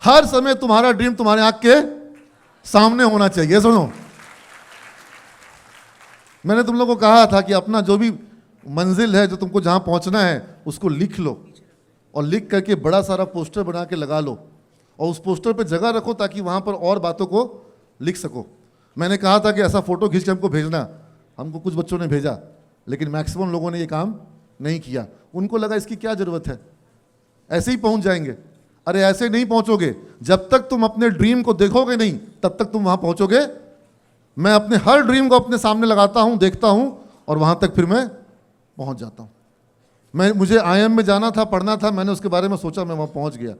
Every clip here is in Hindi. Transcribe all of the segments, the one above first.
हर समय तुम्हारा ड्रीम तुम्हारे आंख के सामने होना चाहिए। सुनो, मैंने तुम लोगों को कहा था कि अपना जो भी मंजिल है, जो तुमको जहां पहुंचना है, उसको लिख लो और लिख करके बड़ा सारा पोस्टर बना के लगा लो और उस पोस्टर पे जगह रखो ताकि वहां पर और बातों को लिख सको। मैंने कहा था कि ऐसा फोटो खींच के हमको भेजना, हमको कुछ बच्चों ने भेजा, लेकिन मैक्सिमम लोगों ने ये काम नहीं किया। उनको लगा इसकी क्या जरूरत है, ऐसे ही पहुंच जाएंगे। अरे ऐसे नहीं पहुंचोगे, जब तक तुम अपने ड्रीम को देखोगे नहीं तब तक तुम वहां पहुंचोगे। मैं अपने हर ड्रीम को अपने सामने लगाता हूं, देखता हूं और वहां तक फिर मैं पहुंच जाता हूं। मुझे IIM में जाना था, पढ़ना था, मैंने उसके बारे में सोचा, मैं वहां पहुंच गया।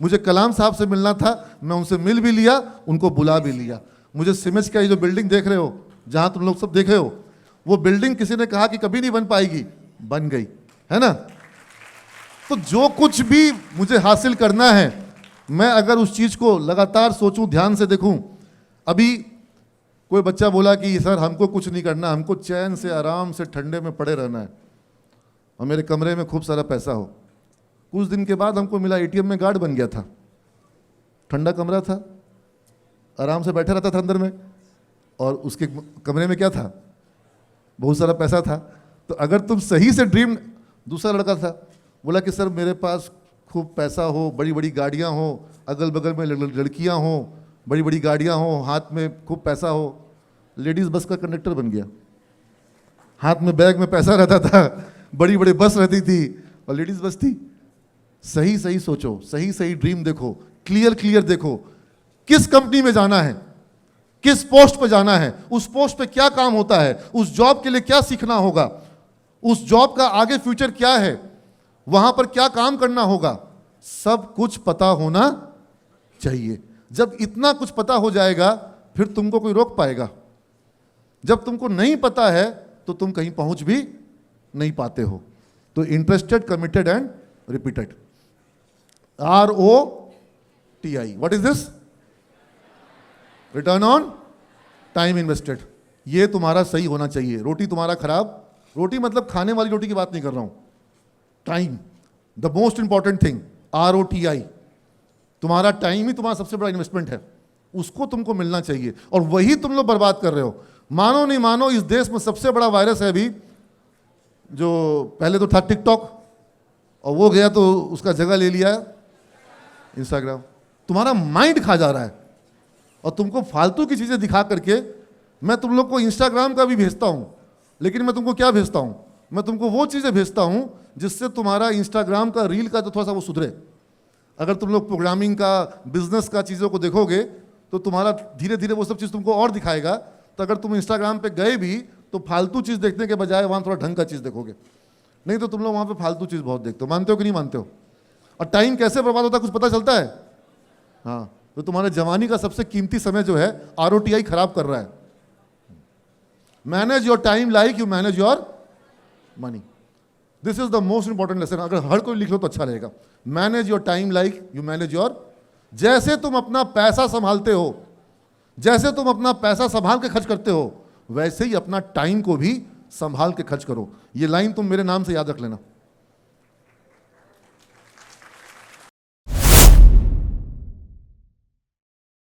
मुझे कलाम साहब से मिलना था, मैं उनसे मिल भी लिया, उनको बुला भी लिया। मुझे सिमेज का ये जो बिल्डिंग देख रहे हो, जहां तुम लोग सब देख रहे हो, वो बिल्डिंग किसी ने कहा कि कभी नहीं बन पाएगी, बन गई, है ना। तो जो कुछ भी मुझे हासिल करना है, मैं अगर उस चीज को लगातार सोचूं, ध्यान से देखूं। अभी कोई बच्चा बोला कि सर हमको कुछ नहीं करना, हमको चैन से आराम से ठंडे में पड़े रहना है और मेरे कमरे में खूब सारा पैसा हो। कुछ दिन के बाद हमको मिला ATM में गार्ड बन गया था, ठंडा कमरा था, आराम से बैठा रहता था अंदर में, और उसके कमरे में क्या था, बहुत सारा पैसा था। तो अगर तुम सही से ड्रीम, दूसरा लड़का था, बोला कि सर मेरे पास खूब पैसा हो, बड़ी बड़ी गाड़ियाँ हो, अगल बगल में लड़कियाँ हो, बड़ी बड़ी गाड़ियाँ हो, हाथ में खूब पैसा हो। लेडीज़ बस का कंडक्टर बन गया, हाथ में बैग में पैसा रहता था, बड़ी बड़ी बस रहती थी और लेडीज़ बस थी। सही सही सोचो, सही सही ड्रीम देखो, क्लियर क्लियर देखो, किस कंपनी में जाना है, किस पोस्ट पे जाना है, उस पोस्ट पे क्या काम होता है, उस जॉब के लिए क्या सीखना होगा, उस जॉब का आगे फ्यूचर क्या है, वहां पर क्या काम करना होगा, सब कुछ पता होना चाहिए। जब इतना कुछ पता हो जाएगा फिर तुमको कोई रोक पाएगा। जब तुमको नहीं पता है तो तुम कहीं पहुंच भी नहीं पाते हो। तो interested, committed and repeated, ROTI, what is this? Return on time invested. ये तुम्हारा सही होना चाहिए। रोटी तुम्हारा खराब, रोटी मतलब खाने वाली रोटी की बात नहीं कर रहा हूं, time, the most important thing, ROTI। तुम्हारा टाइम ही तुम्हारा सबसे बड़ा इन्वेस्टमेंट है, उसको तुमको मिलना चाहिए और वही तुम लोग बर्बाद कर रहे हो। मानो नहीं मानो, इस देश में सबसे बड़ा वायरस है अभी, जो पहले तो था टिकटॉक और वो गया तो उसका जगह ले लिया इंस्टाग्राम। तुम्हारा माइंड खा जा रहा है और तुमको फालतू की चीजें दिखा करके, मैं तुम लोग को इंस्टाग्राम का भी भेजता हूं, लेकिन मैं तुमको क्या भेजता हूं, मैं तुमको वो चीजें भेजता हूं जिससे तुम्हारा इंस्टाग्राम का रील का तो थोड़ा सा वो सुधरे। अगर तुम लोग प्रोग्रामिंग का, बिजनेस का चीज़ों को देखोगे तो तुम्हारा धीरे धीरे वो सब चीज़ तुमको और दिखाएगा। तो अगर तुम इंस्टाग्राम पे गए भी तो फालतू चीज़ देखने के बजाय वहाँ थोड़ा ढंग का चीज़ देखोगे, नहीं तो तुम लोग वहाँ पे फालतू चीज़ बहुत देखते हो। मानते हो कि नहीं मानते हो? और टाइम कैसे बर्बाद होता है कुछ पता चलता है? हाँ, तो तुम्हारे जवानी का सबसे कीमती समय जो है ROTI खराब कर रहा है। Manage your time like you manage your money. This is the most important lesson. अगर हर कोई लिख लो तो अच्छा रहेगा। Manage your time like you manage your, जैसे तुम अपना पैसा संभालते हो, जैसे तुम अपना पैसा संभाल के खर्च करते हो, वैसे ही अपना टाइम को भी संभाल के खर्च करो। ये लाइन तुम मेरे नाम से याद रख लेना।